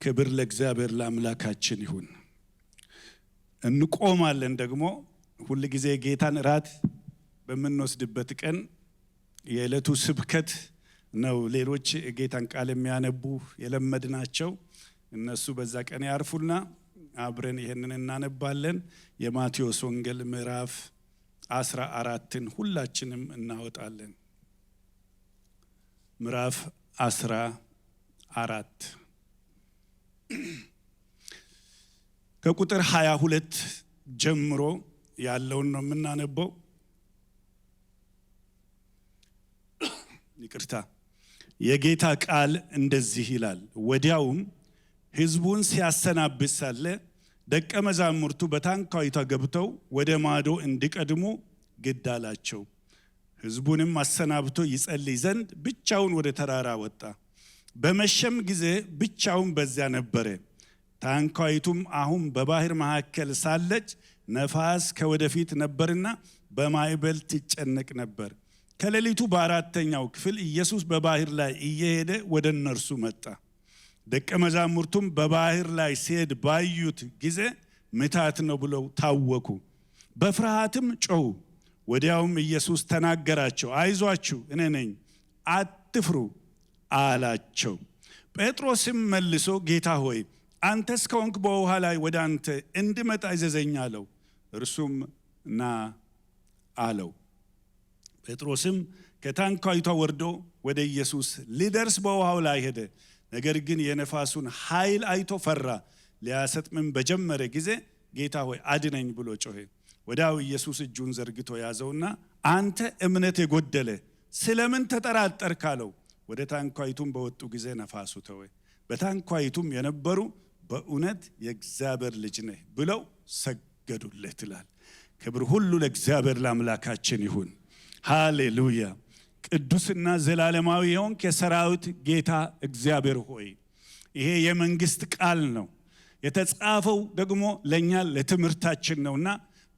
ክብር ለእግዚአብሔር ለአምላካችን ይሁን። እንቆማለን ደግሞ ሁሉ ጊዜ ጌታን ራት በመንወስድበት ቀን የዕለቱ ስብከት ነው። ሌሎች ጌታን ቃል የሚያነቡ የለመድናቸው እነሱ በዛ ቀን ያርፉና አብረን ይሄንን እናነባለን። የማቴዎስ ወንጌል ምዕራፍ 14ን ሁላችንም እናወጣለን። ምዕራፍ 14 ከቁጥር 22 ጀምሮ ያለውን ነው የምናነበው። ይቅርታ። የጌታ ቃል እንደዚህ ይላል። ወዲያውም ሕዝቡን ሲያሰናብት ሳለ ደቀ መዛሙርቱ በታንኳይቷ ገብተው ወደ ማዶ እንዲቀድሙ ግድ አላቸው። ሕዝቡንም አሰናብቶ ይጸልይ ዘንድ ብቻውን ወደ ተራራ ወጣ። በመሸም ጊዜ ብቻውን በዚያ ነበረ። ታንኳይቱም አሁን በባህር መካከል ሳለች ነፋስ ከወደፊት ነበርና በማዕበል ትጨነቅ ነበር። ከሌሊቱ በአራተኛው ክፍል ኢየሱስ በባህር ላይ እየሄደ ወደ እነርሱ መጣ። ደቀ መዛሙርቱም በባህር ላይ ሲሄድ ባዩት ጊዜ ምታት ነው ብለው ታወኩ፣ በፍርሃትም ጮሁ። ወዲያውም ኢየሱስ ተናገራቸው፣ አይዟችሁ እኔ ነኝ፣ አትፍሩ አላቸው። ጴጥሮስም መልሶ ጌታ ሆይ አንተስ ከሆንክ በውሃ ላይ ወደ አንተ እንድመጣ እዘዘኝ አለው። እርሱም ና አለው። ጴጥሮስም ከታንኳይቷ ወርዶ ወደ ኢየሱስ ሊደርስ በውሃው ላይ ሄደ። ነገር ግን የነፋሱን ኃይል አይቶ ፈራ። ሊያሰጥምም በጀመረ ጊዜ ጌታ ሆይ አድነኝ ብሎ ጮኸ። ወዲያው ኢየሱስ እጁን ዘርግቶ ያዘውና አንተ እምነት የጎደለ ስለምን ተጠራጠርክ አለው። ወደ ታንኳይቱም በወጡ ጊዜ ነፋሱ ተወ። በታንኳይቱም የነበሩ በእውነት የእግዚአብሔር ልጅ ነህ ብለው ሰገዱለት ይላል። ክብር ሁሉ ለእግዚአብሔር ለአምላካችን ይሁን። ሃሌሉያ። ቅዱስና ዘላለማዊ የሆንክ የሰራዊት ጌታ እግዚአብሔር ሆይ ይሄ የመንግስት ቃል ነው። የተጻፈው ደግሞ ለኛ ለትምህርታችን ነውና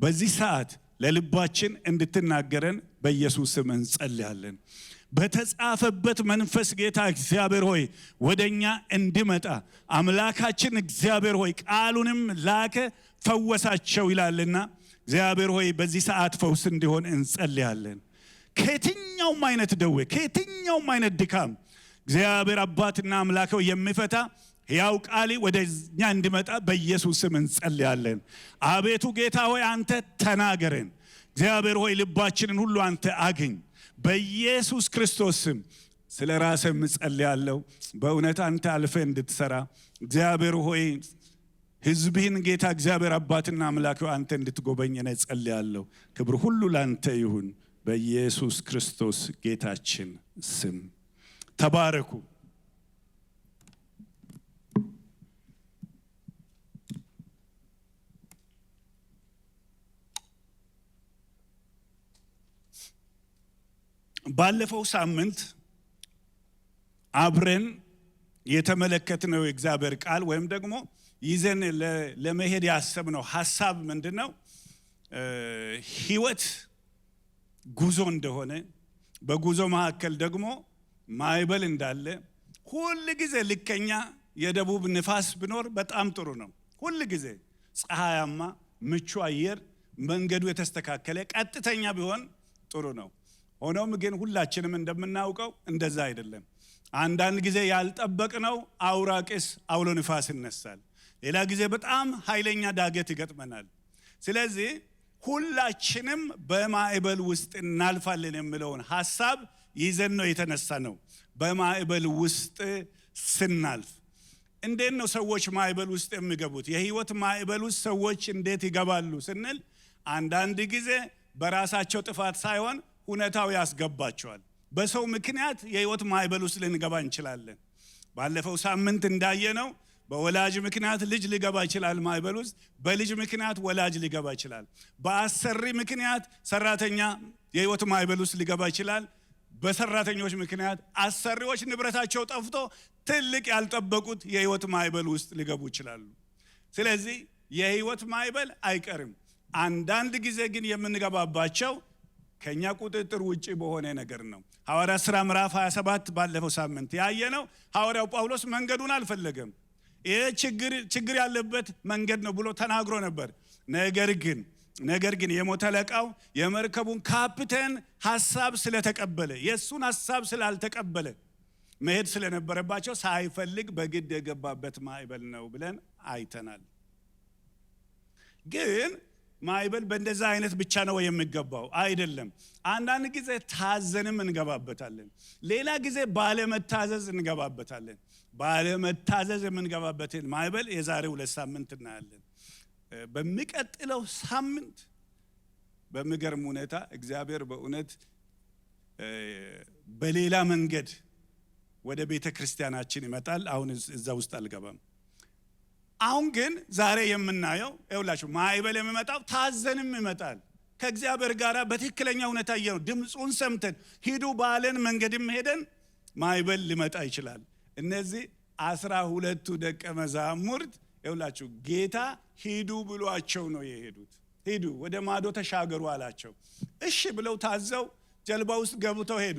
በዚህ ሰዓት ለልባችን እንድትናገረን በኢየሱስ ስም እንጸልያለን። በተጻፈበት መንፈስ ጌታ እግዚአብሔር ሆይ ወደኛ እንዲመጣ አምላካችን እግዚአብሔር ሆይ ቃሉንም ላከ ፈወሳቸው ይላልና እግዚአብሔር ሆይ በዚህ ሰዓት ፈውስ እንዲሆን እንጸልያለን። ከየትኛውም አይነት ደዌ ከየትኛውም አይነት ድካም እግዚአብሔር አባትና አምላክ ሆይ የሚፈታ ሕያው ቃል ወደኛ እንዲመጣ በኢየሱስ ስም እንጸልያለን። አቤቱ ጌታ ሆይ አንተ ተናገረን። እግዚአብሔር ሆይ ልባችንን ሁሉ አንተ አግኝ በኢየሱስ ክርስቶስ ስም። ስለ ራስህ እጸልያለሁ። በእውነት አንተ አልፈ እንድትሰራ እግዚአብሔር ሆይ ሕዝብህን ጌታ እግዚአብሔር አባትና አምላክ ሆይ አንተ እንድትጎበኝ እኔ እጸልያለሁ። ክብር ሁሉ ላንተ ይሁን በኢየሱስ ክርስቶስ ጌታችን ስም። ተባረኩ። ባለፈው ሳምንት አብረን የተመለከትነው የእግዚአብሔር ቃል ወይም ደግሞ ይዘን ለመሄድ ያሰብነው ሐሳብ ምንድነው? ሕይወት ጉዞ እንደሆነ፣ በጉዞ መካከል ደግሞ ማዕበል እንዳለ፣ ሁሉ ጊዜ ልከኛ የደቡብ ንፋስ ቢኖር በጣም ጥሩ ነው። ሁሉ ጊዜ ፀሐያማ ምቹ አየር፣ መንገዱ የተስተካከለ ቀጥተኛ ቢሆን ጥሩ ነው። ሆኖም ግን ሁላችንም እንደምናውቀው እንደዛ አይደለም። አንዳንድ ጊዜ ያልጠበቅነው አውራቂስ አውሎ ንፋስ ይነሳል። ሌላ ጊዜ በጣም ኃይለኛ ዳገት ይገጥመናል። ስለዚህ ሁላችንም በማዕበል ውስጥ እናልፋለን የሚለውን ሐሳብ ይዘን ነው የተነሳ ነው። በማዕበል ውስጥ ስናልፍ እንዴት ነው ሰዎች ማዕበል ውስጥ የሚገቡት? የህይወት ማዕበል ውስጥ ሰዎች እንዴት ይገባሉ ስንል አንዳንድ ጊዜ በራሳቸው ጥፋት ሳይሆን ሁኔታው ያስገባቸዋል። በሰው ምክንያት የህይወት ማዕበል ውስጥ ልንገባ እንችላለን። ባለፈው ሳምንት እንዳየነው በወላጅ ምክንያት ልጅ ሊገባ ይችላል ማዕበል ውስጥ። በልጅ ምክንያት ወላጅ ሊገባ ይችላል። በአሰሪ ምክንያት ሰራተኛ የህይወት ማዕበል ውስጥ ሊገባ ይችላል። በሰራተኞች ምክንያት አሰሪዎች ንብረታቸው ጠፍቶ ትልቅ ያልጠበቁት የህይወት ማዕበል ውስጥ ሊገቡ ይችላሉ። ስለዚህ የህይወት ማዕበል አይቀርም። አንዳንድ ጊዜ ግን የምንገባባቸው ከኛ ቁጥጥር ውጪ በሆነ ነገር ነው። ሐዋርያት ሥራ ምዕራፍ 27 ባለፈው ሳምንት ያየነው ሐዋርያው ጳውሎስ መንገዱን አልፈለገም። ይሄ ችግር ያለበት መንገድ ነው ብሎ ተናግሮ ነበር። ነገር ግን የሞተ አለቃው የመርከቡን ካፒቴን ሐሳብ ስለተቀበለ የሱን ሐሳብ ስላልተቀበለ መሄድ ስለነበረባቸው ሳይፈልግ በግድ የገባበት ማዕበል ነው ብለን አይተናል። ግን ማዕበል በእንደዛ አይነት ብቻ ነው የሚገባው አይደለም። አንዳንድ ጊዜ ታዘንም እንገባበታለን። ሌላ ጊዜ ባለመታዘዝ እንገባበታለን። ባለመታዘዝ የምንገባበትን ማዕበል የዛሬ 2 ሳምንት እናያለን። በሚቀጥለው ሳምንት በሚገርም ሁኔታ እግዚአብሔር በእውነት በሌላ መንገድ ወደ ቤተ ክርስቲያናችን ይመጣል። አሁን እዛ ውስጥ አልገባም። አሁን ግን ዛሬ የምናየው ይኸውላችሁ ማዕበል የሚመጣው ታዘንም ይመጣል። ከእግዚአብሔር ጋር በትክክለኛ ሁኔታ ድምፁን ሰምተን ሂዱ ባለን መንገድም ሄደን ማዕበል ሊመጣ ይችላል። እነዚህ 12ቱ ደቀ መዛሙርት ይኸውላችሁ ጌታ ሂዱ ብሏቸው ነው የሄዱት። ሂዱ ወደ ማዶ ተሻገሩ አላቸው። እሺ ብለው ታዘው ጀልባ ውስጥ ገብተው ሄዱ።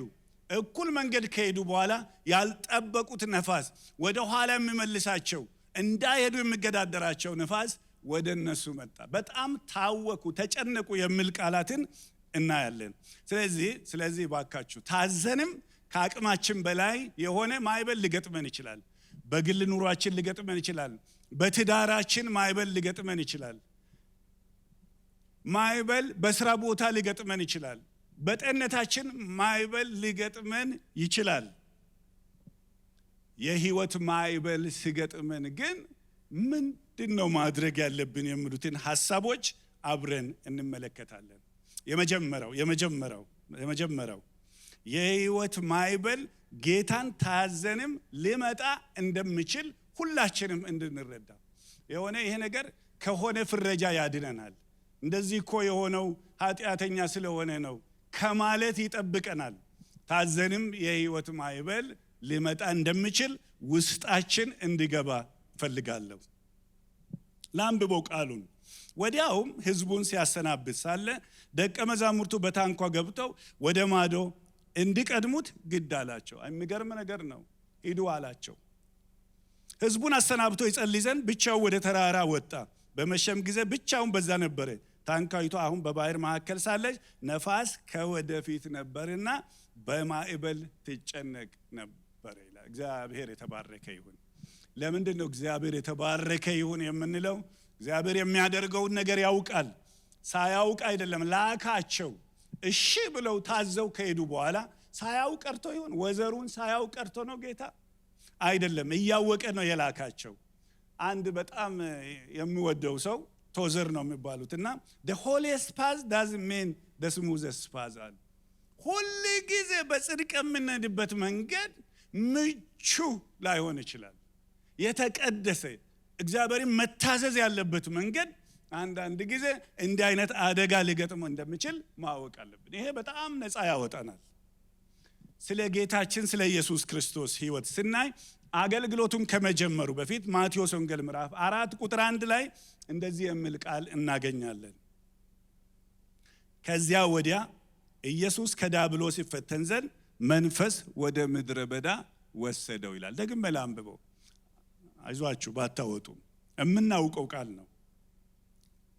እኩል መንገድ ከሄዱ በኋላ ያልጠበቁት ነፋስ ወደ ኋላ የሚመልሳቸው እንዳይሄዱ የሚገዳደራቸው ነፋስ ወደ እነሱ መጣ። በጣም ታወኩ፣ ተጨነቁ የሚል ቃላትን እናያለን። ስለዚህ ባካችሁ ታዘንም ከአቅማችን በላይ የሆነ ማዕበል ሊገጥመን ይችላል። በግል ኑሯችን ሊገጥመን ይችላል። በትዳራችን ማዕበል ሊገጥመን ይችላል። ማዕበል በስራ ቦታ ሊገጥመን ይችላል። በጤንነታችን ማዕበል ሊገጥመን ይችላል። የህይወት ማዕበል ሲገጥመን ግን ምንድነው ማድረግ ያለብን የሚሉትን ሐሳቦች አብረን እንመለከታለን። የመጀመሪያው የህይወት ማዕበል ጌታን ታዘንም ሊመጣ እንደሚችል ሁላችንም እንድንረዳ የሆነ ይሄ ነገር ከሆነ ፍረጃ ያድነናል። እንደዚህ እኮ የሆነው ኃጢአተኛ ስለሆነ ነው ከማለት ይጠብቀናል። ታዘንም የህይወት ማዕበል ሊመጣ እንደሚችል ውስጣችን እንዲገባ ፈልጋለሁ። ላንብበው ቃሉን። ወዲያውም ህዝቡን ሲያሰናብት ሳለ ደቀ መዛሙርቱ በታንኳ ገብተው ወደ ማዶ እንዲቀድሙት ግድ አላቸው። የሚገርም ነገር ነው። ሂዱ አላቸው። ህዝቡን አሰናብቶ ይጸልይ ዘንድ ብቻው ወደ ተራራ ወጣ። በመሸም ጊዜ ብቻውን በዛ ነበረ። ታንኳይቱ አሁን በባህር መካከል ሳለች ነፋስ ከወደፊት ነበርና በማዕበል ትጨነቅ ነበር ይላል። እግዚአብሔር የተባረከ ይሁን። ለምንድን ነው እግዚአብሔር የተባረከ ይሁን የምንለው? እግዚአብሔር የሚያደርገውን ነገር ያውቃል። ሳያውቅ አይደለም፣ ላካቸው። እሺ ብለው ታዘው ከሄዱ በኋላ ሳያውቅ ቀርቶ ይሁን? ወዘሩን ሳያውቅ ቀርቶ ነው ጌታ? አይደለም፣ እያወቀ ነው የላካቸው። አንድ በጣም የሚወደው ሰው ቶዘር ነው የሚባሉትና the holiest path doesn't mean the smoothest path አለ። ሁሉ ጊዜ በጽድቅ የምንሄድበት መንገድ ምቹ ላይሆን ይችላል። የተቀደሰ እግዚአብሔርን መታዘዝ ያለበት መንገድ አንዳንድ ጊዜ እንዲህ አይነት አደጋ ሊገጥመው እንደሚችል ማወቅ አለብን። ይሄ በጣም ነፃ ያወጣናል። ስለ ጌታችን ስለ ኢየሱስ ክርስቶስ ሕይወት ስናይ አገልግሎቱን ከመጀመሩ በፊት ማቴዎስ ወንጌል ምዕራፍ 4 ቁጥር 1 ላይ እንደዚህ የሚል ቃል እናገኛለን። ከዚያ ወዲያ ኢየሱስ ከዲያብሎስ ይፈተን ዘንድ መንፈስ ወደ ምድረ በዳ ወሰደው ይላል። ደግሜ ላንብበው፣ አይዟችሁ ባታወጡ፣ የምናውቀው ቃል ነው።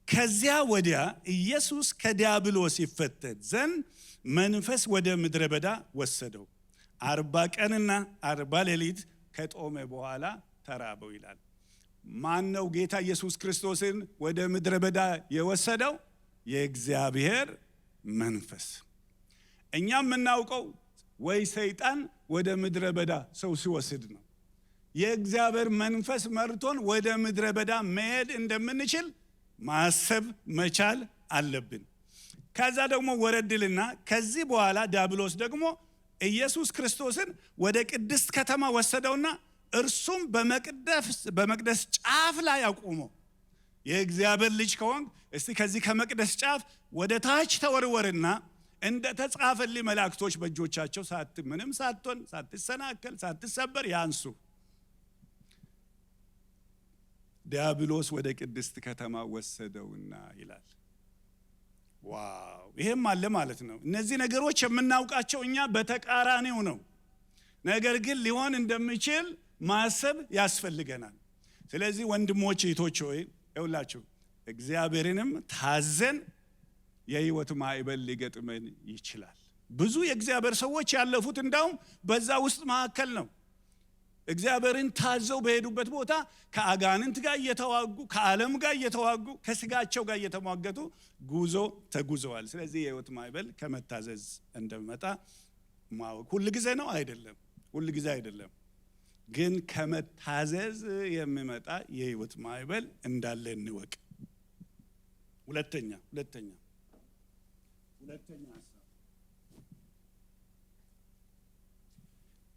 ከዚያ ወዲያ ኢየሱስ ከዲያብሎስ ይፈተን ዘንድ መንፈስ ወደ ምድረ በዳ ወሰደው፣ 40 ቀንና 40 ሌሊት ከጦመ በኋላ ተራበው ይላል። ማን ነው ጌታ ኢየሱስ ክርስቶስን ወደ ምድረ በዳ የወሰደው? የእግዚአብሔር መንፈስ። እኛም የምናውቀው ወይ ሰይጣን ወደ ምድረ በዳ ሰው ሲወስድ ነው። የእግዚአብሔር መንፈስ መርቶን ወደ ምድረ በዳ መሄድ እንደምንችል ማሰብ መቻል አለብን። ከዛ ደግሞ ወረድልና ከዚህ በኋላ ዲያብሎስ ደግሞ ኢየሱስ ክርስቶስን ወደ ቅድስት ከተማ ወሰደውና እርሱም በመቅደስ ጫፍ ላይ አቆሞ የእግዚአብሔር ልጅ ከሆንክ እስቲ ከዚህ ከመቅደስ ጫፍ ወደ ታች ተወርወርና እንደ ተጻፈልኝ መላእክቶች በእጆቻቸው ምንም ሳትሆን ሳትሰናከል ሳትሰበር ያንሱ። ዲያብሎስ ወደ ቅድስት ከተማ ወሰደውና ይላል። ዋው! ይሄም አለ ማለት ነው። እነዚህ ነገሮች የምናውቃቸው እኛ በተቃራኒው ነው። ነገር ግን ሊሆን እንደሚችል ማሰብ ያስፈልገናል። ስለዚህ ወንድሞች እህቶች ሆይ ይውላችሁ እግዚአብሔርንም ታዘን የህይወት ማዕበል ሊገጥመን ይችላል። ብዙ የእግዚአብሔር ሰዎች ያለፉት እንዳውም በዛ ውስጥ መካከል ነው። እግዚአብሔርን ታዘው በሄዱበት ቦታ ከአጋንንት ጋር እየተዋጉ ከዓለም ጋር እየተዋጉ ከስጋቸው ጋር እየተሟገቱ ጉዞ ተጉዘዋል። ስለዚህ የህይወት ማዕበል ከመታዘዝ እንደመጣ ማወቅ ሁሉ ጊዜ ነው አይደለም፣ ሁሉ ጊዜ አይደለም፣ ግን ከመታዘዝ የሚመጣ የህይወት ማዕበል እንዳለ እንወቅ። ሁለተኛ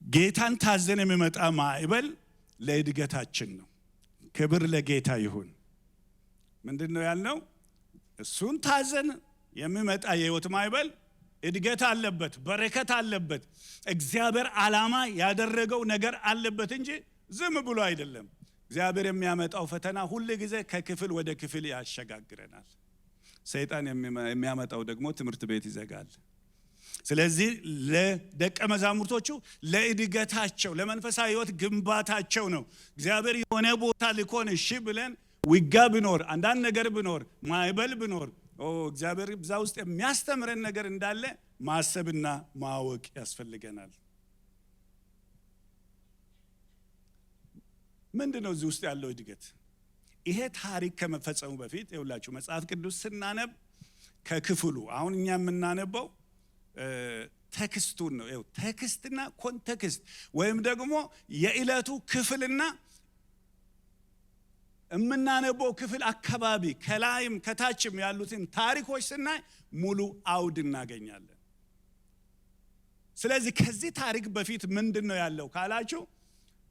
ጌታን ታዘን የሚመጣ ማዕበል ለእድገታችን ነው። ክብር ለጌታ ይሁን። ምንድነው ያልነው? እሱን ታዘን የሚመጣ የህይወት ማዕበል እድገት አለበት፣ በረከት አለበት፣ እግዚአብሔር ዓላማ ያደረገው ነገር አለበት እንጂ ዝም ብሎ አይደለም። እግዚአብሔር የሚያመጣው ፈተና ሁሉ ጊዜ ከክፍል ወደ ክፍል ያሸጋግረናል። ሰይጣን የሚያመጣው ደግሞ ትምህርት ቤት ይዘጋል። ስለዚህ ለደቀ መዛሙርቶቹ ለእድገታቸው ለመንፈሳዊ ህይወት ግንባታቸው ነው እግዚአብሔር የሆነ ቦታ ልኮን እሺ ብለን ውጋ ቢኖር አንዳንድ ነገር ቢኖር ማዕበል ቢኖር እግዚአብሔር በዛ ውስጥ የሚያስተምረን ነገር እንዳለ ማሰብና ማወቅ ያስፈልገናል። ምንድነው እዚህ ውስጥ ያለው እድገት? ይሄ ታሪክ ከመፈጸሙ በፊት ይኸውላችሁ መጽሐፍ ቅዱስ ስናነብ ከክፍሉ አሁን እኛ የምናነበው ቴክስቱን ነው። ይኸው ቴክስትና ኮንቴክስት ወይም ደግሞ የዕለቱ ክፍልና የምናነበው ክፍል አካባቢ ከላይም ከታችም ያሉትን ታሪኮች ስናይ ሙሉ አውድ እናገኛለን። ስለዚህ ከዚህ ታሪክ በፊት ምንድነው ያለው ካላችሁ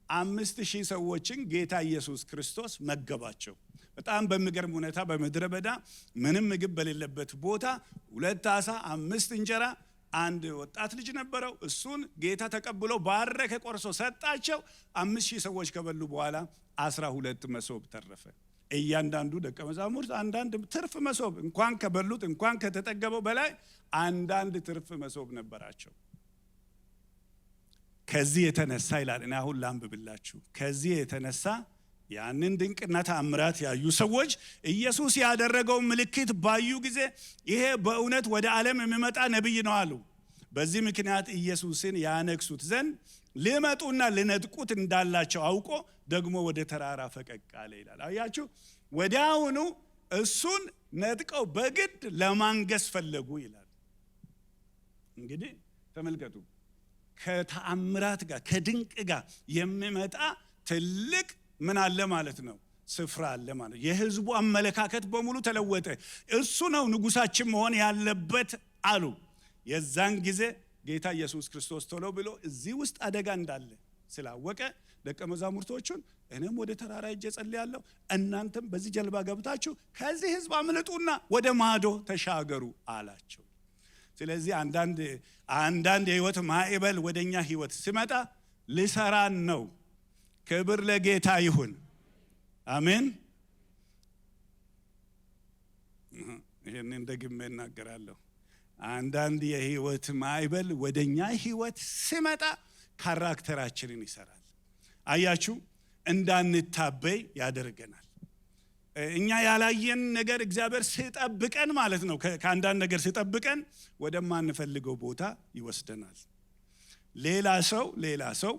5000 ሰዎችን ጌታ ኢየሱስ ክርስቶስ መገባቸው። በጣም በሚገርም ሁኔታ በምድረ በዳ ምንም ምግብ በሌለበት ቦታ 2 ዓሣ 5 እንጀራ አንድ ወጣት ልጅ ነበረው። እሱን ጌታ ተቀብሎ ባረከ፣ ቆርሶ ሰጣቸው። 5000 ሰዎች ከበሉ በኋላ 12 መሶብ ተረፈ። እያንዳንዱ ደቀ መዛሙርት አንዳንድ ትርፍ መሶብ እንኳን ከበሉት እንኳን ከተጠገበው በላይ አንዳንድ ትርፍ መሶብ ነበራቸው። ከዚህ የተነሳ ይላል እኔ አሁን ላንብብላችሁ። ከዚህ የተነሳ ያንን ድንቅና ተአምራት ያዩ ሰዎች ኢየሱስ ያደረገው ምልክት ባዩ ጊዜ ይሄ በእውነት ወደ ዓለም የሚመጣ ነብይ ነው አሉ። በዚህ ምክንያት ኢየሱስን ያነግሱት ዘንድ ሊመጡና ሊነጥቁት እንዳላቸው አውቆ ደግሞ ወደ ተራራ ፈቀቅ አለ ይላል። አያችሁ፣ ወዲያውኑ እሱን ነጥቀው በግድ ለማንገስ ፈለጉ ይላል። እንግዲህ ተመልከቱ፣ ከተአምራት ጋር ከድንቅ ጋር የሚመጣ ትልቅ ምን አለ ማለት ነው? ስፍራ አለ ማለት። የህዝቡ አመለካከት በሙሉ ተለወጠ። እሱ ነው ንጉሳችን መሆን ያለበት አሉ። የዛን ጊዜ ጌታ ኢየሱስ ክርስቶስ ቶሎ ብሎ እዚህ ውስጥ አደጋ እንዳለ ስላወቀ ደቀ መዛሙርቶቹን እኔም ወደ ተራራ ሄጄ ጸልያለሁ፣ እናንተም በዚህ ጀልባ ገብታችሁ ከዚህ ህዝብ አምልጡና ወደ ማዶ ተሻገሩ አላቸው። ስለዚህ አንዳንድ የህይወት ማዕበል ወደኛ ህይወት ሲመጣ ሊሰራን ነው። ክብር ለጌታ ይሁን። አሜን። ይሄንን ደግሜ እናገራለሁ። አንዳንድ የህይወት ማዕበል ወደኛ ህይወት ሲመጣ ካራክተራችንን ይሰራል። አያችሁ፣ እንዳንታበይ ያደርገናል። እኛ ያላየን ነገር እግዚአብሔር ሲጠብቀን ማለት ነው። ከአንዳንድ ነገር ሲጠብቀን ወደማንፈልገው ቦታ ይወስደናል። ሌላ ሰው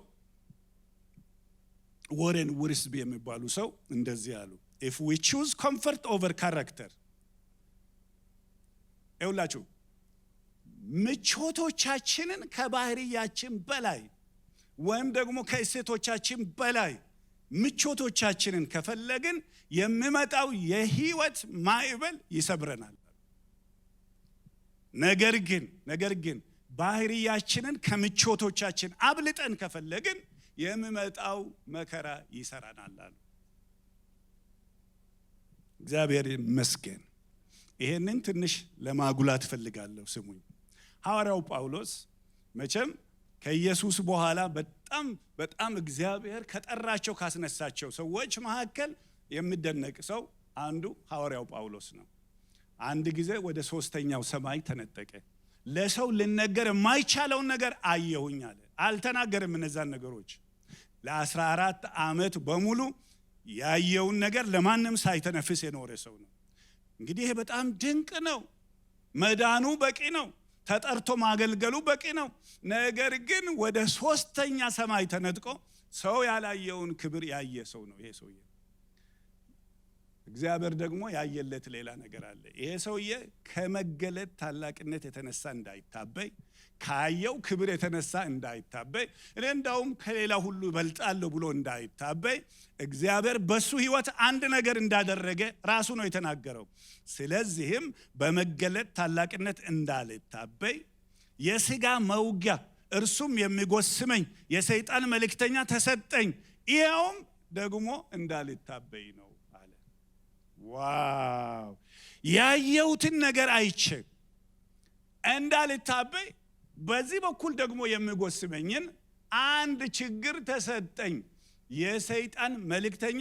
ወረን ውርስቢ የሚባሉ ሰው እንደዚህ አሉ። if we choose comfort over character ይውላችሁ ምቾቶቻችንን ከባህሪያችን በላይ ወይም ደግሞ ከእሴቶቻችን በላይ ምቾቶቻችንን ከፈለግን የሚመጣው የህይወት ማዕበል ይሰብረናል። ነገር ግን ባህሪያችንን ከምቾቶቻችን አብልጠን ከፈለግን የሚመጣው መከራ ይሰራናል አሉ። እግዚአብሔር ይመስገን። ይሄንን ትንሽ ለማጉላት ፈልጋለሁ። ስሙኝ። ሐዋርያው ጳውሎስ መቼም ከኢየሱስ በኋላ በጣም እግዚአብሔር ከጠራቸው ካስነሳቸው ሰዎች መካከል የሚደነቅ ሰው አንዱ ሐዋርያው ጳውሎስ ነው። አንድ ጊዜ ወደ 3ኛው ሰማይ ተነጠቀ። ለሰው ልነገር የማይቻለውን ነገር አየሁኝ አለ። አልተናገርም እነዛን ነገሮች። ለ14 ዓመት በሙሉ ያየውን ነገር ለማንም ሳይተነፍስ የኖረ ሰው ነው። እንግዲህ ይሄ በጣም ድንቅ ነው። መዳኑ በቂ ነው። ተጠርቶ ማገልገሉ በቂ ነው። ነገር ግን ወደ ሶስተኛ ሰማይ ተነጥቆ ሰው ያላየውን ክብር ያየ ሰው ነው ይሄ ሰውዬ። እግዚአብሔር ደግሞ ያየለት ሌላ ነገር አለ። ይሄ ሰውዬ ከመገለጥ ታላቅነት የተነሳ እንዳይታበይ፣ ካየው ክብር የተነሳ እንዳይታበይ፣ እኔ እንዳውም ከሌላ ሁሉ እበልጣለሁ ብሎ እንዳይታበይ እግዚአብሔር በሱ ሕይወት አንድ ነገር እንዳደረገ ራሱ ነው የተናገረው። ስለዚህም በመገለጥ ታላቅነት እንዳልታበይ የሥጋ መውጊያ እርሱም የሚጎስመኝ የሰይጣን መልእክተኛ ተሰጠኝ፣ ይኸውም ደግሞ እንዳልታበይ ነው አለ። ዋው! ያየሁትን ነገር አይቼ እንዳልታበይ በዚህ በኩል ደግሞ የሚጎስመኝን አንድ ችግር ተሰጠኝ፣ የሰይጣን መልእክተኛ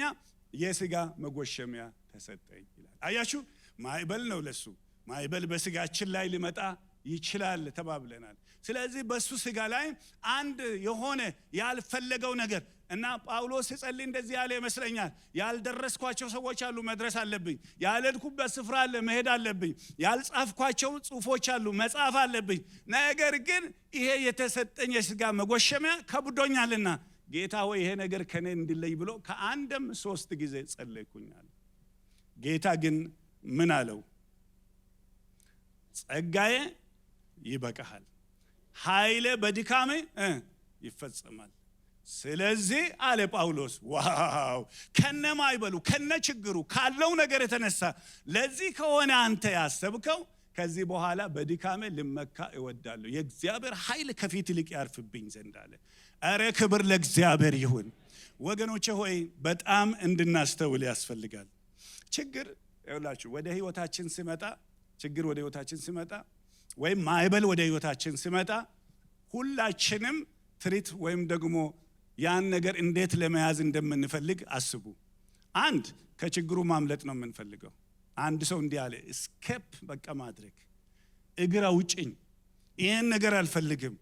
የሥጋ መጎሸሚያ ተሰጠኝ ይላል። አያችሁ፣ ማዕበል ነው ለሱ። ማዕበል በሥጋችን ላይ ሊመጣ ይችላል ተባብለናል። ስለዚህ በሱ ሥጋ ላይ አንድ የሆነ ያልፈለገው ነገር እና ጳውሎስ ሲጸልይ እንደዚህ ያለ ይመስለኛል። ያልደረስኳቸው ሰዎች አሉ፣ መድረስ አለብኝ። ያልሄድኩበት ስፍራ አለ፣ መሄድ አለብኝ። ያልጻፍኳቸው ጽሑፎች አሉ፣ መጻፍ አለብኝ። ነገር ግን ይሄ የተሰጠኝ የሥጋ መጎሸሚያ ከብዶኛልና ጌታ ሆይ ይሄ ነገር ከኔ እንዲለይ ብሎ ከአንድም 3 ጊዜ ጸለይኩኛል። ጌታ ግን ምን አለው? ጸጋዬ ይበቃሃል፣ ኃይሌ በድካሜ ይፈጸማል። ስለዚህ አለ ጳውሎስ፣ ዋው! ከነ ማዕበሉ ከነ ችግሩ ካለው ነገር የተነሳ ለዚህ ከሆነ አንተ ያሰብከው ከዚህ በኋላ በድካሜ ልመካ እወዳለሁ፣ የእግዚአብሔር ኃይል ከፊት ይልቅ ያርፍብኝ ዘንድ አለ። ኧረ ክብር ለእግዚአብሔር ይሁን። ወገኖቼ ሆይ በጣም እንድናስተውል ያስፈልጋል። ችግር ይኸውላችሁ ወደ ህይወታችን ሲመጣ፣ ችግር ወደ ህይወታችን ሲመጣ ወይም ማዕበል ወደ ህይወታችን ሲመጣ ሁላችንም ትሪት ወይም ደግሞ ያን ነገር እንዴት ለመያዝ እንደምንፈልግ አስቡ። አንድ ከችግሩ ማምለጥ ነው የምንፈልገው። አንድ ሰው እንዲህ አለ፣ እስኬፕ በቃ ማድረግ፣ እግር አውጭኝ፣ ይሄን ነገር አልፈልግም፣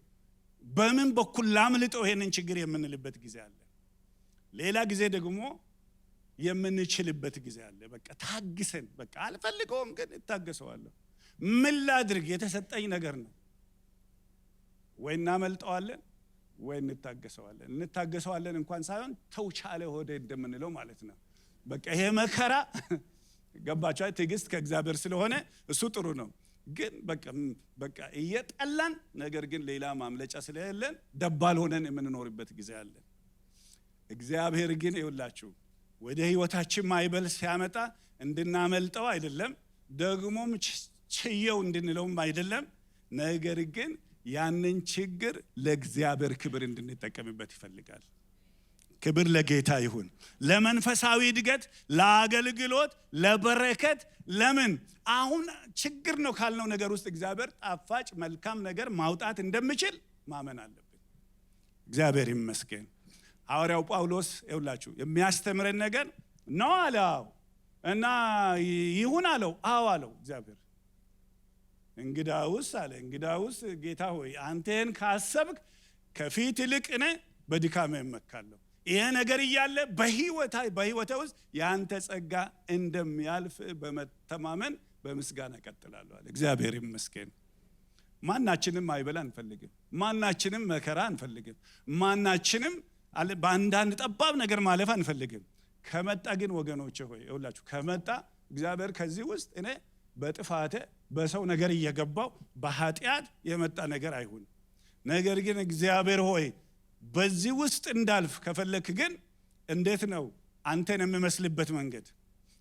በምን በኩል ላምልጠው ይሄንን ችግር የምንልበት ጊዜ አለ። ሌላ ጊዜ ደግሞ የምንችልበት ጊዜ አለ። በቃ ታግሰን፣ በቃ አልፈልገውም ግን እታገሰዋለሁ፣ ምን ላድርግ፣ የተሰጠኝ ነገር ነው። ወይ እናመልጠዋለን ወይ እንታገሰዋለን። እንታገሰዋለን እንኳን ሳይሆን ተውቻለ ሆደ እንደምንለው ማለት ነው። በቃ ይሄ መከራ ገባችሁ? ትዕግስት ከእግዚአብሔር ስለሆነ እሱ ጥሩ ነው። ግን በቃ እየጠላን ነገር ግን ሌላ ማምለጫ ስለሌለን ደባል ሆነን የምንኖርበት ጊዜ አለ። እግዚአብሔር ግን ይውላችሁ ወደ ህይወታችን ማዕበል ሲያመጣ እንድናመልጠው አይደለም፣ ደግሞም ችየው እንድንለውም አይደለም። ነገር ግን ያንን ችግር ለእግዚአብሔር ክብር እንድንጠቀምበት ይፈልጋል። ክብር ለጌታ ይሁን። ለመንፈሳዊ እድገት፣ ለአገልግሎት፣ ለበረከት። ለምን አሁን ችግር ነው ካልነው ነገር ውስጥ እግዚአብሔር ጣፋጭ መልካም ነገር ማውጣት እንደሚችል ማመን አለብን። እግዚአብሔር ይመስገን። ሐዋርያው ጳውሎስ ይውላችሁ የሚያስተምረን ነገር ነው አለው እና ይሁን አለው። አዎ አለው እግዚአብሔር። እንግዳውስ አለ፣ እንግዳውስ ጌታ ሆይ አንተን ካሰብክ ከፊት ይልቅ እኔ በድካሜ እመካለሁ። ይሄ ነገር እያለ በህይወቴ ውስጥ ያንተ ጸጋ እንደሚያልፍ በመተማመን በምስጋና እቀጥላለሁ አለ። እግዚአብሔር ይመስገን። ማናችንም ማዕበል አንፈልግም። ማናችንም መከራ አንፈልግም። ማናችንም በአንዳንድ ጠባብ ነገር ማለፍ አንፈልግም። ከመጣ ግን ወገኖቼ ሆይ ይኸውላችሁ ከመጣ እግዚአብሔር ከዚህ ውስጥ እኔ በጥፋቴ በሰው ነገር እየገባው በኃጢአት የመጣ ነገር አይሁን። ነገር ግን እግዚአብሔር ሆይ በዚህ ውስጥ እንዳልፍ ከፈለክ ግን እንዴት ነው አንተን የምመስልበት መንገድ፣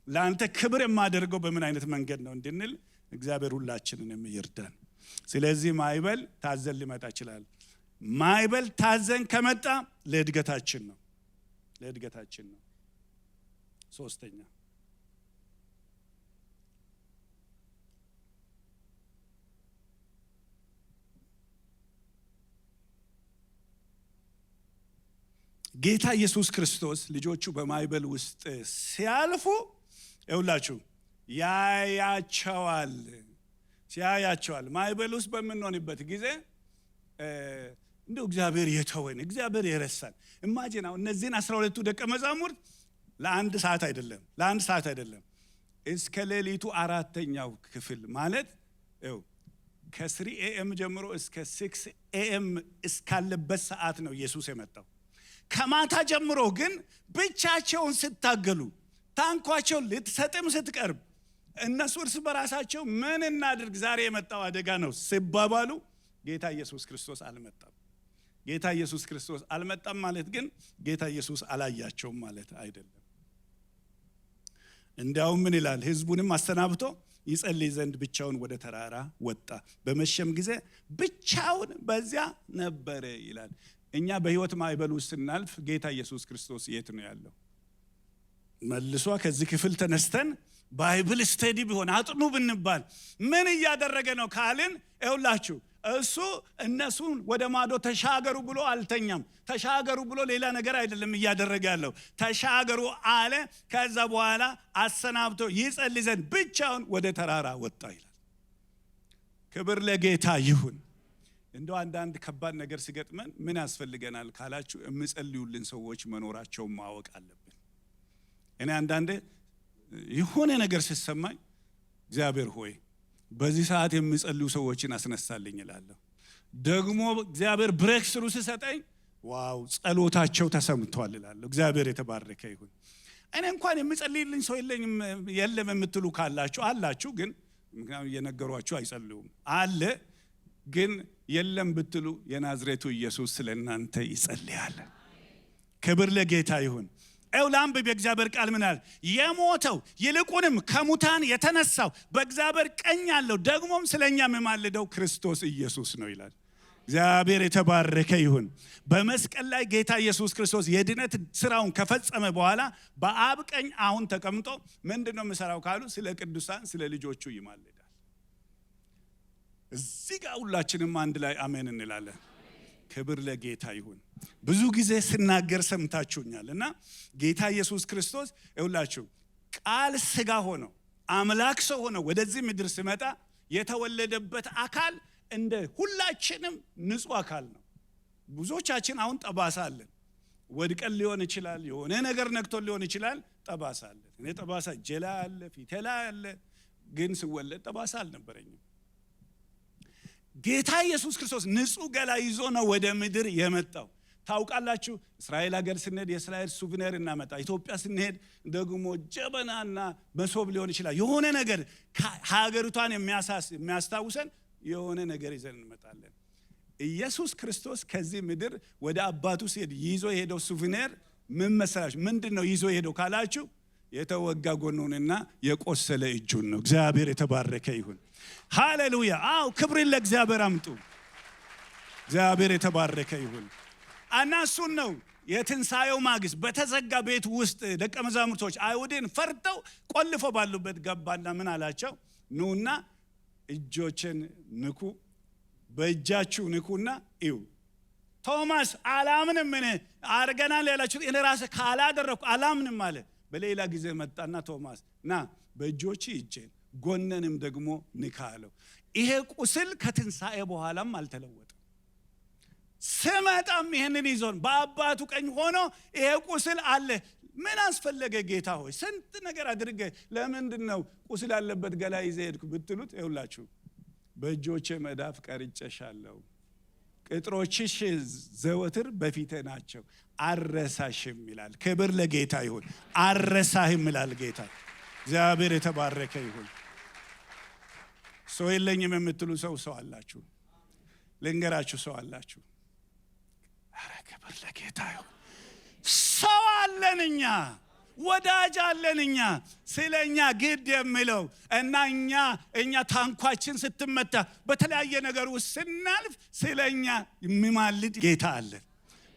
ለአንተ ክብር የማደርገው በምን አይነት መንገድ ነው እንድንል እግዚአብሔር ሁላችንን ይርዳን። ስለዚህ ማዕበል ታዘን ሊመጣ ይችላል። ማዕበል ታዘን ከመጣ ለእድገታችን ነው፣ ለእድገታችን ነው። ሶስተኛ ጌታ ኢየሱስ ክርስቶስ ልጆቹ በማዕበል ውስጥ ሲያልፉ ይውላችሁ ያያቸዋል። ማዕበል ውስጥ በምንሆንበት ጊዜ እንደው እግዚአብሔር የተወን፣ እግዚአብሔር የረሳን። ኢማጂን አሁን እነዚህን 12ቱ ደቀ መዛሙርት ለአንድ ሰዓት አይደለም እስከ ሌሊቱ 4ኛው ክፍል ማለት ከ3 AM ጀምሮ እስከ 6 AM እስካለበት ሰዓት ነው ኢየሱስ የመጣው። ከማታ ጀምሮ ግን ብቻቸውን ሲታገሉ ታንኳቸው ልትሰጥም ስትቀርብ እነሱ እርስ በራሳቸው ምን እናድርግ ዛሬ የመጣው አደጋ ነው ሲባባሉ ጌታ ኢየሱስ ክርስቶስ አልመጣም። ጌታ ኢየሱስ ክርስቶስ አልመጣም ማለት ግን ጌታ ኢየሱስ አላያቸውም ማለት አይደለም። እንዲያውም ምን ይላል? ሕዝቡንም አሰናብቶ ይጸልይ ዘንድ ብቻውን ወደ ተራራ ወጣ። በመሸም ጊዜ ብቻውን በዚያ ነበረ ይላል። እኛ በህይወት ማዕበል ውስጥ ስናልፍ ጌታ ኢየሱስ ክርስቶስ የት ነው ያለው? መልሶ ከዚህ ክፍል ተነስተን ባይብል ስቴዲ ቢሆን አጥኑ ብንባል ምን እያደረገ ነው ካልን ይኸውላችሁ እሱ እነሱን ወደ ማዶ ተሻገሩ ብሎ አልተኛም። ተሻገሩ ብሎ ሌላ ነገር አይደለም እያደረገ ያለው። ተሻገሩ አለ። ከዛ በኋላ አሰናብቶ ይጸልይ ዘንድ ብቻውን ወደ ተራራ ወጣ ይላል። ክብር ለጌታ ይሁን። እንደው አንዳንድ ከባድ ነገር ሲገጥመን ምን ያስፈልገናል ካላችሁ የሚጸልዩልን ሰዎች መኖራቸውን ማወቅ አለብን። እኔ አንዳንዴ የሆነ ነገር ሲሰማኝ እግዚአብሔር ሆይ በዚህ ሰዓት የሚጸልዩ ሰዎችን አስነሳልኝ እላለሁ። ደግሞ እግዚአብሔር ብሬክ ስሩ ሲሰጠኝ ዋው ጸሎታቸው ተሰምቷል እላለሁ። እግዚአብሔር የተባረከ ይሁን። እኔ እንኳን የሚጸልይልኝ ሰው የለም የምትሉ ካላችሁ አላችሁ፣ ግን ምክንያቱም እየነገሯችሁ አይጸልዩም አለ። ግን የለም ብትሉ የናዝሬቱ ኢየሱስ ስለናንተ ይጸልያል። ክብር ለጌታ ይሁን። ኤውላም በእግዚአብሔር ቃል ምን አለ? የሞተው ይልቁንም ከሙታን የተነሳው በእግዚአብሔር ቀኝ ያለው ደግሞም ስለኛ የሚማልደው ክርስቶስ ኢየሱስ ነው ይላል። እግዚአብሔር የተባረከ ይሁን። በመስቀል ላይ ጌታ ኢየሱስ ክርስቶስ የድነት ስራውን ከፈጸመ በኋላ በአብ ቀኝ አሁን ተቀምጦ ምንድነው የሚሰራው ካሉ ስለ ቅዱሳን ስለ ልጆቹ ይማልዳል። እዚህ ጋር ሁላችንም አንድ ላይ አሜን እንላለን። ክብር ለጌታ ይሁን። ብዙ ጊዜ ስናገር ሰምታችሁኛልና ጌታ ኢየሱስ ክርስቶስ ይውላችሁ ቃል ስጋ ሆኖ አምላክ ሰው ሆኖ ወደዚህ ምድር ሲመጣ የተወለደበት አካል እንደ ሁላችንም ንጹህ አካል ነው። ብዙዎቻችን አሁን ጠባሳ አለን። ወድቀን ሊሆን ይችላል፣ የሆነ ነገር ነክቶን ሊሆን ይችላል። ጠባሳ አለን። እኔ ጠባሳ ጀላ አለ፣ ፊቴ ላይ አለ። ግን ስወለድ ጠባሳ አልነበረኝም። ጌታ ኢየሱስ ክርስቶስ ንጹህ ገላ ይዞ ነው ወደ ምድር የመጣው። ታውቃላችሁ እስራኤል ሀገር ስንሄድ የእስራኤል ሱቭኔር እናመጣ። ኢትዮጵያ ስንሄድ ደግሞ ጀበናና መሶብ ሊሆን ይችላል። የሆነ ነገር ሀገሪቷን የሚያስታውሰን የሆነ ነገር ይዘን እንመጣለን። ኢየሱስ ክርስቶስ ከዚህ ምድር ወደ አባቱ ሲሄድ ይዞ የሄደው ሱቭኔር ምን መሰላችሁ? ምንድነው ይዞ የሄደው ካላችሁ የተወጋ ጎኑንና የቆሰለ እጁን ነው። እግዚአብሔር የተባረከ ይሁን። ሃሌሉያ። አው ክብርን ለእግዚአብሔር አምጡ። እግዚአብሔር የተባረከ ይሁን። አናሱን ነው የትንሳኤው ማግስት በተዘጋ ቤት ውስጥ ደቀ መዛሙርቶች አይሁድን ፈርተው ቆልፎ ባሉበት ገባና ምን አላቸው? ኑና እጆችን ንኩ፣ በእጃችሁ ንኩና እዩ። ቶማስ አላምንም ምን አርገናል ያላችሁ እኔ ራሴ ካላደረኩ አላምንም አለ። በሌላ ጊዜ መጣና ቶማስ ና በእጆች እጄን ጎነንም ደግሞ ንካ አለው። ይሄ ቁስል ከትንሳኤ በኋላም አልተለወጠም። ስመጣም ይሄንን ይዞን በአባቱ ቀኝ ሆኖ ይሄ ቁስል አለ። ምን አስፈለገ ጌታ ሆይ? ስንት ነገር አድርገ ለምንድነው ቁስል ያለበት ገላ ይዘህ ሄድኩ ብትሉት ይውላችሁ በእጆቼ መዳፍ ቀርጬሻለሁ፣ ቅጥሮችሽ ዘወትር በፊቴ ናቸው፣ አረሳሽም ይላል። ክብር ለጌታ ይሁን። አረሳህም ይላል ጌታ። እግዚአብሔር የተባረከ ይሁን። ሰው የለኝም የምትሉ ሰው አላችሁ። ልንገራችሁ ሰው አላችሁ። አረ ክብር ለጌታ ይሁን። ሰው አለንኛ፣ ወዳጅ አለንኛ፣ ስለኛ ግድ የሚለው እና እኛ ታንኳችን ስትመታ በተለያየ ነገር ውስጥ ስናልፍ ስለኛ የሚማልድ ጌታ አለን።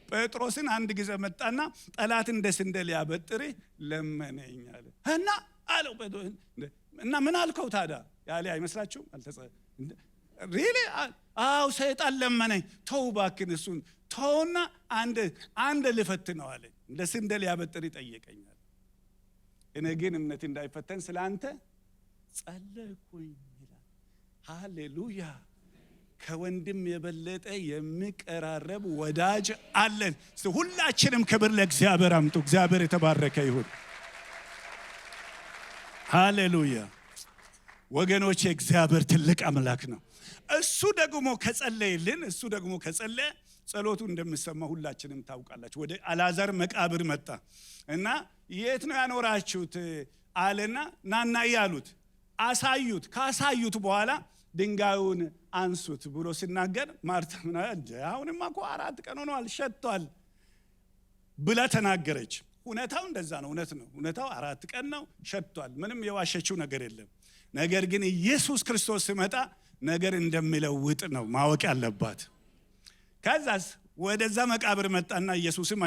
ጴጥሮስን አንድ ጊዜ መጣና ጠላት እንደ ስንዴ ሊያበጥር ለመነኝ አለ እና አለው እና ምን አልከው ታዲያ ያለ አይመስላችሁም? ሪሊ አው ሰይጣን ለመነኝ። ተው እባክህ እሱን ተውና አንድ ልፈትነው አለ። እንደ ስንዴ ሊያበጥር ይጠየቀኛል። እኔ ግን እምነት እንዳይፈተን ስለአንተ ጸለይኩኝ ይላል። ሃሌሉያ። ከወንድም የበለጠ የሚቀራረብ ወዳጅ አለን። ሁላችንም ክብር ለእግዚአብሔር አምጡ። እግዚአብሔር የተባረከ ይሁን። ሃሌሉያ ወገኖች፣ እግዚአብሔር ትልቅ አምላክ ነው። እሱ ደግሞ ከጸለየ ጸሎቱ እንደምሰማ ሁላችንም ታውቃላችሁ። ወደ አልዓዛር መቃብር መጣ እና የት ነው ያኖራችሁት አለና ናና ያሉት አሳዩት። ካሳዩት በኋላ ድንጋዩን አንሱት ብሎ ሲናገር ማርታ ምን አለ? አሁንማ እኮ 4 ቀን ሆኗል ሸቷል ብላ ተናገረች። እውነታው እንደዛ ነው። እውነታው 4 ቀን ነው ሸቷል። ምንም የዋሸችው ነገር የለም። ነገር ግን ኢየሱስ ክርስቶስ ሲመጣ ነገር እንደሚለውጥ ነው ማወቅ ያለባት። ከዛስ ወደዛ መቃብር መጣና ኢየሱስም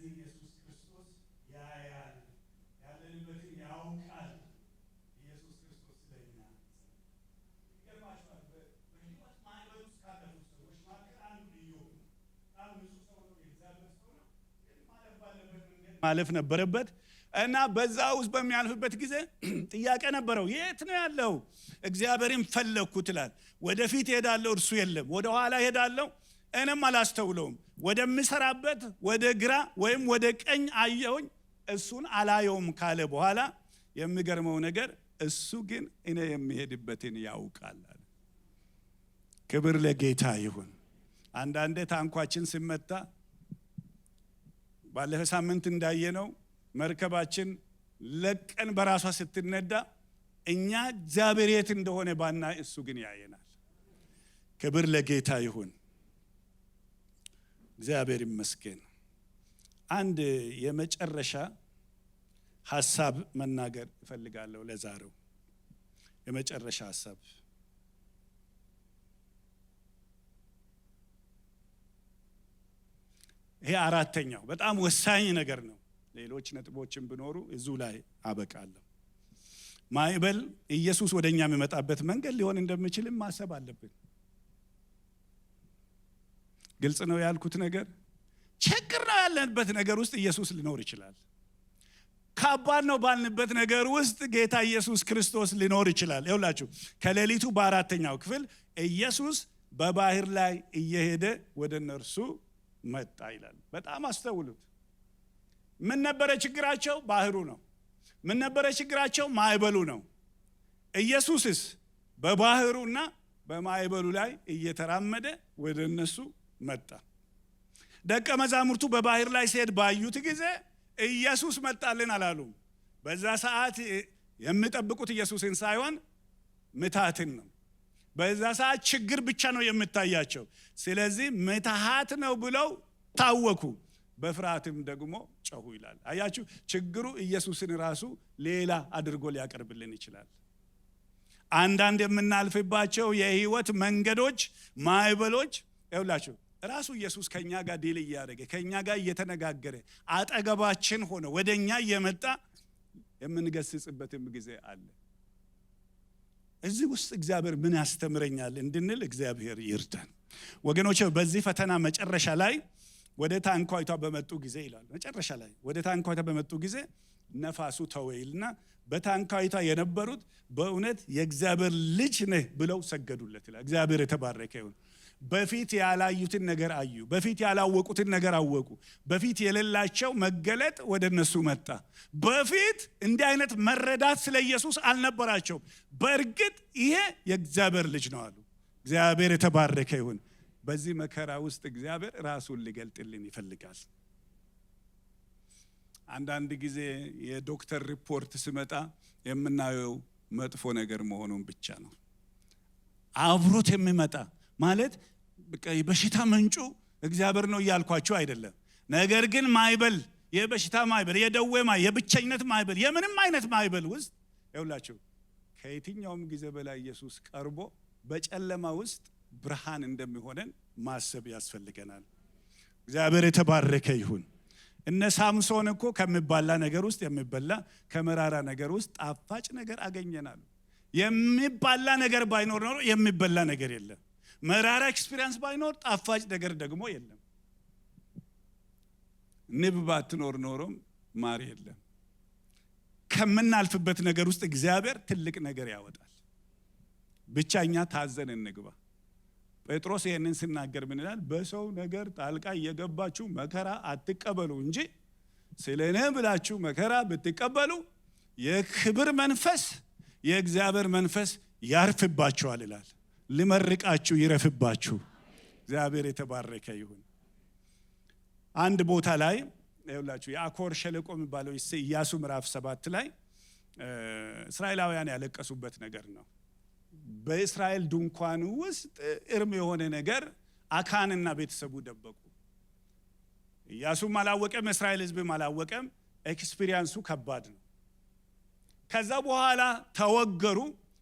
ኢየሱስ ክርስቶስ ያያል፣ ያለንበትን ያውቃል። ኢየሱስ ክርስቶስ ስለኛ ይገርማችኋል። በህይወት ማዕበል ውስጥ ካለፉት ሰዎች መካከል አንዱ ኢዮብ ነው። በጣም ብዙ ሰው ነው፣ የእግዚአብሔር ሰው ነው። ግን ማለፍ ባለበት መንገድ ማለፍ ነበረበት እና በዛ ውስጥ በሚያልፍበት ጊዜ ጥያቄ ነበረው። የት ነው ያለው? እግዚአብሔርን ፈለግኩት ይላል። ወደፊት ሄዳለሁ፣ እርሱ የለም። ወደ ኋላ ሄዳለሁ፣ እኔም አላስተውለውም። ወደምሰራበት ወደ ግራ ወይም ወደ ቀኝ አየሁኝ፣ እሱን አላየውም ካለ በኋላ የሚገርመው ነገር እሱ ግን እኔ የሚሄድበትን ያውቃል አለ። ክብር ለጌታ ይሁን። አንዳንዴ ታንኳችን ሲመታ ባለፈ ሳምንት እንዳየነው መርከባችን ለቀን በራሷ ስትነዳ እኛ እግዚአብሔር የት እንደሆነ ባናይ እሱ ግን ያየናል። ክብር ለጌታ ይሁን። እግዚአብሔር ይመስገን። አንድ የመጨረሻ ሐሳብ መናገር እፈልጋለሁ ለዛሬው የመጨረሻ ሐሳብ። ይሄ አራተኛው በጣም ወሳኝ ነገር ነው። ሌሎች ነጥቦችን ቢኖሩ እዙ ላይ አበቃለሁ። ማዕበል ኢየሱስ ወደኛ የሚመጣበት መንገድ ሊሆን እንደሚችልም ማሰብ አለብን። ግልጽ ነው ያልኩት ነገር። ችግር ነው ያለንበት ነገር ውስጥ ኢየሱስ ሊኖር ይችላል። ከባድ ነው ባልንበት ነገር ውስጥ ጌታ ኢየሱስ ክርስቶስ ሊኖር ይችላል። ይኸውላችሁ ከሌሊቱ በአራተኛው ክፍል ኢየሱስ በባህር ላይ እየሄደ ወደ እነርሱ መጣ ይላል። በጣም አስተውሉት። ምን ነበረ ችግራቸው? ባህሩ ነው። ምን ነበረ ችግራቸው? ማዕበሉ ነው። ኢየሱስስ በባህሩና በማዕበሉ ላይ እየተራመደ ወደ እነሱ መጣ። ደቀ መዛሙርቱ በባህር ላይ ሲሄድ ባዩት ጊዜ ኢየሱስ መጣልን አላሉም። በዛ ሰዓት የሚጠብቁት ኢየሱስን ሳይሆን ምትሃትን ነው። በዛ ሰዓት ችግር ብቻ ነው የምታያቸው። ስለዚህ ምትሃት ነው ብለው ታወኩ፣ በፍርሃትም ደግሞ ጮሁ ይላል። አያችሁ፣ ችግሩ ኢየሱስን ራሱ ሌላ አድርጎ ሊያቀርብልን ይችላል። አንዳንድ የምናልፍባቸው የህይወት መንገዶች ማዕበሎች ይኸውላችሁ ራሱ ኢየሱስ ከኛ ጋር ዲል እያደረገ ከኛ ጋር እየተነጋገረ አጠገባችን ሆነ ወደኛ እየመጣ የምንገስጽበትም ጊዜ አለ። እዚህ ውስጥ እግዚአብሔር ምን ያስተምረኛል እንድንል እግዚአብሔር ይርዳን ወገኖች። በዚህ ፈተና መጨረሻ ላይ ወደ ታንኳይቷ በመጡ ጊዜ ይላል። መጨረሻ ላይ ወደ ታንኳይቷ በመጡ ጊዜ ነፋሱ ተወይልና በታንኳይቷ የነበሩት በእውነት የእግዚአብሔር ልጅ ነህ ብለው ሰገዱለት ይላል። እግዚአብሔር የተባረከ ይሁን። በፊት ያላዩትን ነገር አዩ። በፊት ያላወቁትን ነገር አወቁ። በፊት የሌላቸው መገለጥ ወደ እነሱ መጣ። በፊት እንዲህ አይነት መረዳት ስለ ኢየሱስ አልነበራቸውም። በእርግጥ ይሄ የእግዚአብሔር ልጅ ነው አሉ። እግዚአብሔር የተባረከ ይሁን። በዚህ መከራ ውስጥ እግዚአብሔር ራሱን ሊገልጥልን ይፈልጋል። አንዳንድ ጊዜ የዶክተር ሪፖርት ሲመጣ የምናየው መጥፎ ነገር መሆኑን ብቻ ነው። አብሮት የሚመጣ ማለት በሽታ ምንጩ እግዚአብሔር ነው እያልኳችሁ አይደለም። ነገር ግን ማይበል፣ የበሽታ ማይበል፣ የደዌ ማይበል፣ የብቸኝነት ማይበል፣ የምንም አይነት ማይበል ውስጥ ይውላችሁ ከየትኛውም ጊዜ በላይ ኢየሱስ ቀርቦ በጨለማ ውስጥ ብርሃን እንደሚሆነን ማሰብ ያስፈልገናል። እግዚአብሔር የተባረከ ይሁን። እነ ሳምሶን እኮ ከሚባላ ነገር ውስጥ የሚበላ ከመራራ ነገር ውስጥ ጣፋጭ ነገር አገኘናል። የሚባላ ነገር ባይኖር ኖሮ የሚበላ ነገር የለም። መራራ ኤክስፒሪየንስ ባይኖር ጣፋጭ ነገር ደግሞ የለም። ንብ ባትኖር ኖሮም ማር የለም። ከምናልፍበት ነገር ውስጥ እግዚአብሔር ትልቅ ነገር ያወጣል። ብቻኛ ታዘን እንግባ። ጴጥሮስ ይሄንን ሲናገር ምን ይላል? በሰው ነገር ጣልቃ እየገባችሁ መከራ አትቀበሉ እንጂ ስለኔ ብላችሁ መከራ ብትቀበሉ የክብር መንፈስ የእግዚአብሔር መንፈስ ያርፍባችኋል ይላል። ልመርቃችሁ ይረፍባችሁ። እግዚአብሔር የተባረከ ይሁን። አንድ ቦታ ላይ ይኸውላችሁ የአኮር ሸለቆ የሚባለው ኢያሱ ምዕራፍ 7 ላይ እስራኤላውያን ያለቀሱበት ነገር ነው። በእስራኤል ድንኳን ውስጥ እርም የሆነ ነገር አካንና ቤተሰቡ ደበቁ። ኢያሱም አላወቀም፣ እስራኤል ሕዝብም አላወቀም። ኤክስፒሪየንሱ ከባድ ነው። ከዛ በኋላ ተወገሩ።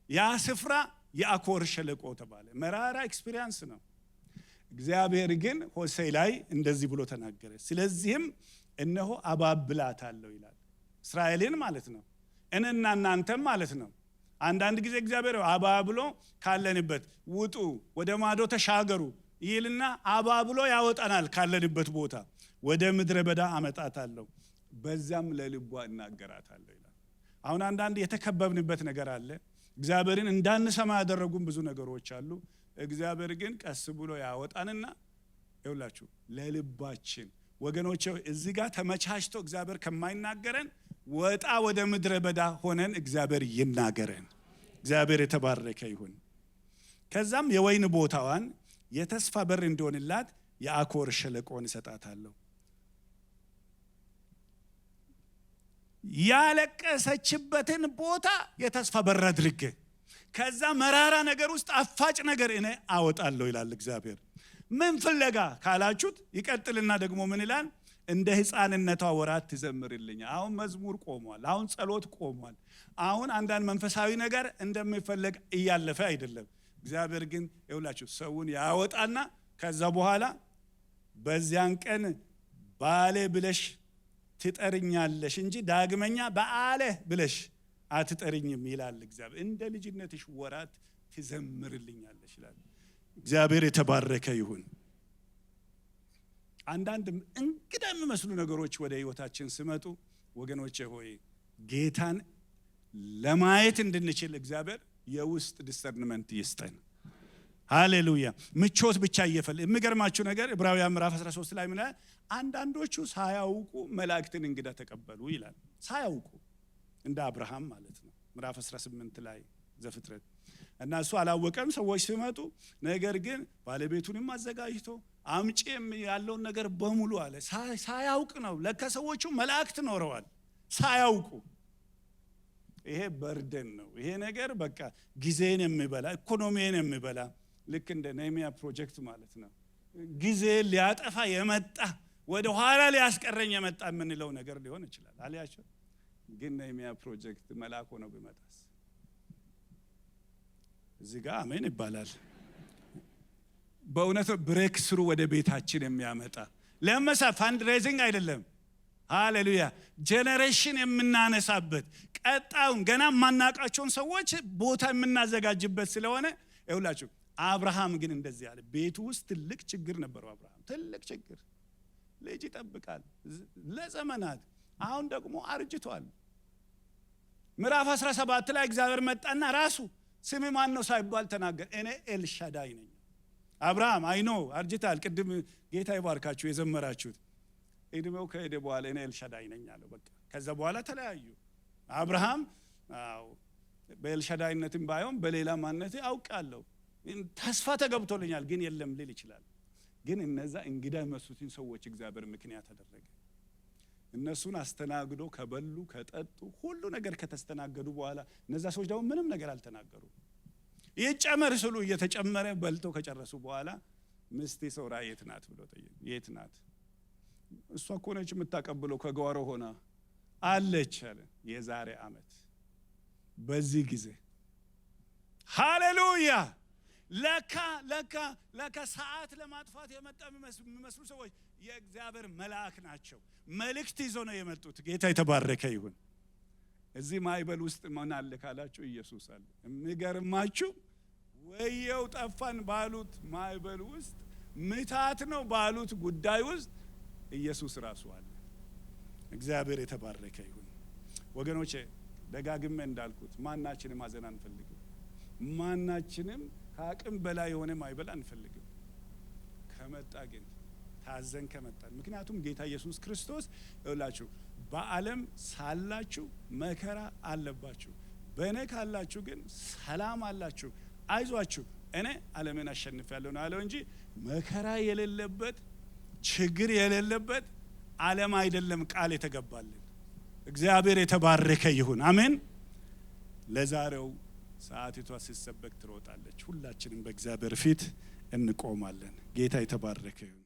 ያ ስፍራ የአኮር ሸለቆ ተባለ። መራራ ኤክስፒሪየንስ ነው። እግዚአብሔር ግን ሆሴዕ ላይ እንደዚህ ብሎ ተናገረ። ስለዚህም እነሆ አባብላታለሁ ይላል። እስራኤልን ማለት ነው፣ እኔና እናንተም ማለት ነው። አንዳንድ ጊዜ እግዚአብሔር አባብሎ ካለንበት ውጡ፣ ወደ ማዶ ተሻገሩ ይልና አባብሎ ያወጣናል ካለንበት ቦታ። ወደ ምድረ በዳ አመጣታለሁ፣ በዛም ለልቧ እናገራታለሁ ይላል። አሁን አንዳንድ የተከበብንበት ነገር አለ። እግዚአብሔርን እንዳንሰማ ያደረጉን ብዙ ነገሮች አሉ። እግዚአብሔር ግን ቀስ ብሎ ያወጣንና ይውላችሁ ለልባችን ወገኖች እዚህ ጋር ተመቻችቶ እግዚአብሔር ከማይናገረን ወጣ ወደ ምድረ በዳ ሆነን እግዚአብሔር ይናገረን። እግዚአብሔር የተባረከ ይሁን። ከዛም የወይን ቦታዋን የተስፋ በር እንደሆነላት የአኮር ሸለቆን እሰጣታለሁ። ያለቀሰችበትን ቦታ የተስፋ በር አድርጌ ከዛ መራራ ነገር ውስጥ አፋጭ ነገር እኔ አወጣለሁ ይላል እግዚአብሔር። ምን ፍለጋ ካላችሁት ይቀጥልና ደግሞ ምን ይላል? እንደ ሕፃንነቷ ወራት ትዘምርልኝ። አሁን መዝሙር ቆሟል። አሁን ጸሎት ቆሟል። አሁን አንዳንድ መንፈሳዊ ነገር እንደሚፈለግ እያለፈ አይደለም። እግዚአብሔር ግን ይውላችሁ ሰውን ያወጣና ከዛ በኋላ በዚያን ቀን ባሌ ብለሽ ትጠርኛለሽ እንጂ ዳግመኛ በአለ ብለሽ አትጠርኝም ይላል እግዚአብሔር። እንደ ልጅነትሽ ወራት ትዘምርልኛለሽ ይላል። እግዚአብሔር የተባረከ ይሁን። አንዳንድ እንግዳ የሚመስሉ ነገሮች ወደ ህይወታችን ሲመጡ ወገኖቼ ሆይ ጌታን ለማየት እንድንችል እግዚአብሔር የውስጥ ዲሰርንመንት ይስጠን። ሃሌሉያ። ምቾት ብቻ የሚገርማችሁ ነገር ዕብራውያን ምዕራፍ 13 ላይ ምን ይላል? አንዳንዶቹ ሳያውቁ መላእክትን እንግዳ ተቀበሉ ይላል። ሳያውቁ እንደ አብርሃም ማለት ነው። ምዕራፍ 18 ላይ ዘፍጥረት እና እሱ አላወቀም ሰዎች ሲመጡ፣ ነገር ግን ባለቤቱንም አዘጋጅቶ አምጪም ያለውን ነገር በሙሉ አለ። ሳያውቅ ነው። ለካ ሰዎቹ መላእክት ኖረዋል ሳያውቁ። ይሄ በርደን ነው። ይሄ ነገር በቃ ጊዜን የሚበላ ኢኮኖሚን የሚበላ ልክ እንደ ነህምያ ፕሮጀክት ማለት ነው። ጊዜ ሊያጠፋ የመጣ ወደ ኋላ ሊያስቀረኝ የመጣ የምንለው ነገር ሊሆን ይችላል። አልያቸው ግን ነህምያ ፕሮጀክት መልአክ ሆኖ ቢመጣስ? እዚህ ጋር አሜን ይባላል። በእውነት ብሬክ ስሩ ወደ ቤታችን የሚያመጣ ለመሳ ፋንድሬዚንግ አይደለም። ሃሌሉያ። ጄኔሬሽን የምናነሳበት ቀጣውን ገና ማናቃቸውን ሰዎች ቦታ የምናዘጋጅበት ስለሆነ ይውላችሁ። አብርሃም ግን እንደዚህ ያለ ቤቱ ውስጥ ትልቅ ችግር ነበረው። አብርሃም ትልቅ ችግር፣ ልጅ ይጠብቃል ለዘመናት። አሁን ደግሞ አርጅቷል። ምዕራፍ 17 ላይ እግዚአብሔር መጣና ራሱ ስም ማን ነው ሳይባል ተናገር። እኔ ኤልሻዳይ ነኝ። አብርሃም አይኖ አርጅታል። ቅድም ጌታ ይባርካችሁ የዘመራችሁት እድሜው ከሄደ በኋላ እኔ ኤልሻዳይ ነኝ አለው። በቃ ከዛ በኋላ ተለያዩ። አብርሃም በኤልሻዳይነትም ባይሆን በሌላ ማንነቴ አውቃለሁ፣ ተስፋ ተገብቶልኛል ግን የለም ሊል ይችላል። ግን እነዛ እንግዳ የሚመስሉትን ሰዎች እግዚአብሔር ምክንያት አደረገ። እነሱን አስተናግዶ ከበሉ ከጠጡ ሁሉ ነገር ከተስተናገዱ በኋላ እነዛ ሰዎች ደግሞ ምንም ነገር አልተናገሩ። ይጨመር ስሉ እየተጨመረ በልቶ ከጨረሱ በኋላ ምስቴ ሶራ የት ናት ብሎ ጠየቁ። የት ናት? እሷ እኮ ነች የምታቀብለው ከጓሮ ሆና አለች አለ። የዛሬ ዓመት በዚህ ጊዜ ሃሌሉያ። ለካ ሰዓት ለማጥፋት የመጣ የሚመስሉ ሰዎች የእግዚአብሔር መልአክ ናቸው። መልእክት ይዞ ነው የመጡት። ጌታ የተባረከ ይሁን። እዚህ ማይበል ውስጥ ምን አለ ካላችሁ ኢየሱስ አለ። የሚገርማችሁ ወየው ጠፋን ባሉት ማይበል ውስጥ ምታት ነው ባሉት ጉዳይ ውስጥ ኢየሱስ ራሱ አለ። እግዚአብሔር የተባረከ ይሁን። ወገኖቼ ደጋግሜ እንዳልኩት ማናችንም ማዘን አንፈልግም። ማናችንም ከአቅም በላይ የሆነ ማይበል አንፈልግም። ከመጣ ግን ታዘን ከመጣን፣ ምክንያቱም ጌታ ኢየሱስ ክርስቶስ ይላችሁ በዓለም ሳላችሁ መከራ አለባችሁ፣ በእኔ ካላችሁ ግን ሰላም አላችሁ፣ አይዟችሁ እኔ ዓለምን አሸንፌያለሁ ነው ያለው እንጂ መከራ የሌለበት ችግር የሌለበት ዓለም አይደለም ቃል የተገባልን። እግዚአብሔር የተባረከ ይሁን። አሜን። ለዛሬው ሰዓቲቷ ሲሰበክ ትሮጣለች። ሁላችንም በእግዚአብሔር ፊት እንቆማለን። ጌታ የተባረከ ይሁን።